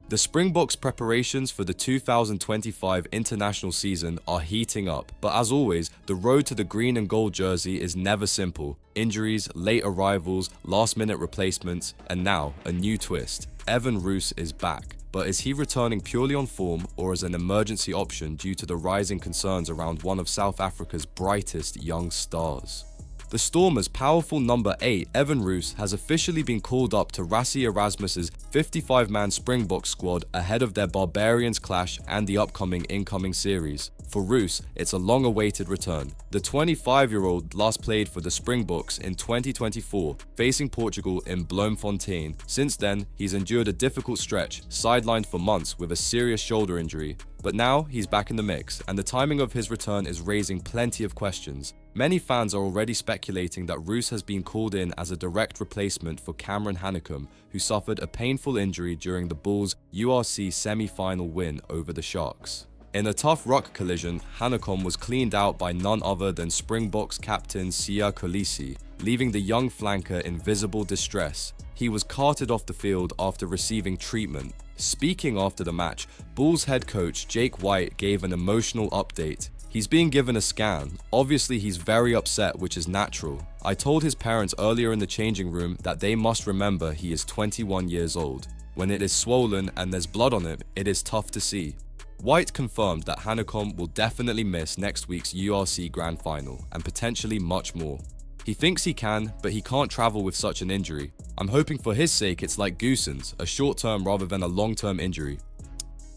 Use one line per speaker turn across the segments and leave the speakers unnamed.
The Springboks' preparations for the 2025 international season are heating up, but as always, the road to the green and gold jersey is never simple. Injuries, late arrivals, last-minute replacements, and now a new twist. Evan Roos is back, but is he returning purely on form or as an emergency option due to the rising concerns around one of South Africa's brightest young stars? The Stormers' powerful number 8, Evan Roos, has officially been called up to Rassie Erasmus's 55-man Springboks squad ahead of their Barbarians clash and the upcoming incoming series. For Roos, it's a long-awaited return. The 25-year-old last played for the Springboks in 2024, facing Portugal in Bloemfontein. Since then, he's endured a difficult stretch, sidelined for months with a serious shoulder injury. But now, he's back in the mix, and the timing of his return is raising plenty of questions. Many fans are already speculating that Roos has been called in as a direct replacement for Cameron Hanekom, who suffered a painful injury during the Bulls' URC semi-final win over the Sharks. In a tough ruck collision, Hanekom was cleaned out by none other than Springboks captain Siya Kolisi, leaving the young flanker in visible distress. He was carted off the field after receiving treatment. Speaking after the match, Bulls head coach Jake White gave an emotional update. He's being given a scan. Obviously, he's very upset, which is natural. I told his parents earlier in the changing room that they must remember he is 21 years old. When it is swollen and there's blood on it, it is tough to see. White confirmed that Hanekom will definitely miss next week's URC Grand Final and potentially much more. He thinks he can, but he can't travel with such an injury. I'm hoping for his sake it's like Goossens, a short-term rather than a long-term injury.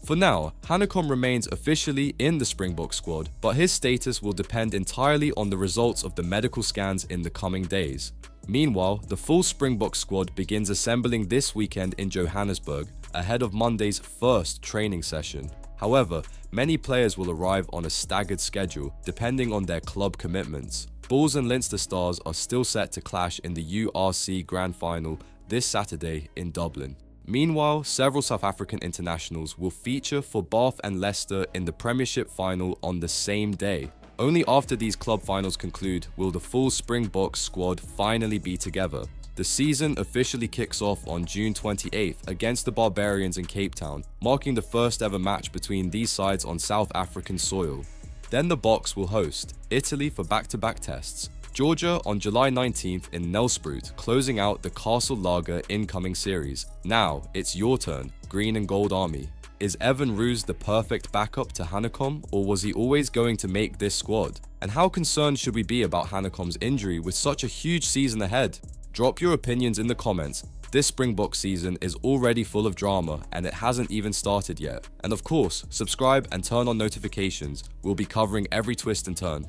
For now, Hanekom remains officially in the Springbok squad, but his status will depend entirely on the results of the medical scans in the coming days. Meanwhile, the full Springbok squad begins assembling this weekend in Johannesburg, ahead of Monday's first training session. However, many players will arrive on a staggered schedule, depending on their club commitments. Bulls and Leinster Stars are still set to clash in the URC Grand Final this Saturday in Dublin. Meanwhile, several South African internationals will feature for Bath and Leicester in the Premiership final on the same day. Only after these club finals conclude will the full Springboks squad finally be together. The season officially kicks off on June 28th against the Barbarians in Cape Town, marking the first ever match between these sides on South African soil. Then the Boks will host Italy for back-to-back tests, Georgia on July 19th in Nelspruit, closing out the Castle Lager incoming series. Now, it's your turn, Green and Gold Army. Is Evan Roos the perfect backup to Hanekom, or was he always going to make this squad? And how concerned should we be about Hanekom's injury with such a huge season ahead? Drop your opinions in the comments. This Springbok season is already full of drama and it hasn't even started yet. And of course, subscribe and turn on notifications. We'll be covering every twist and turn.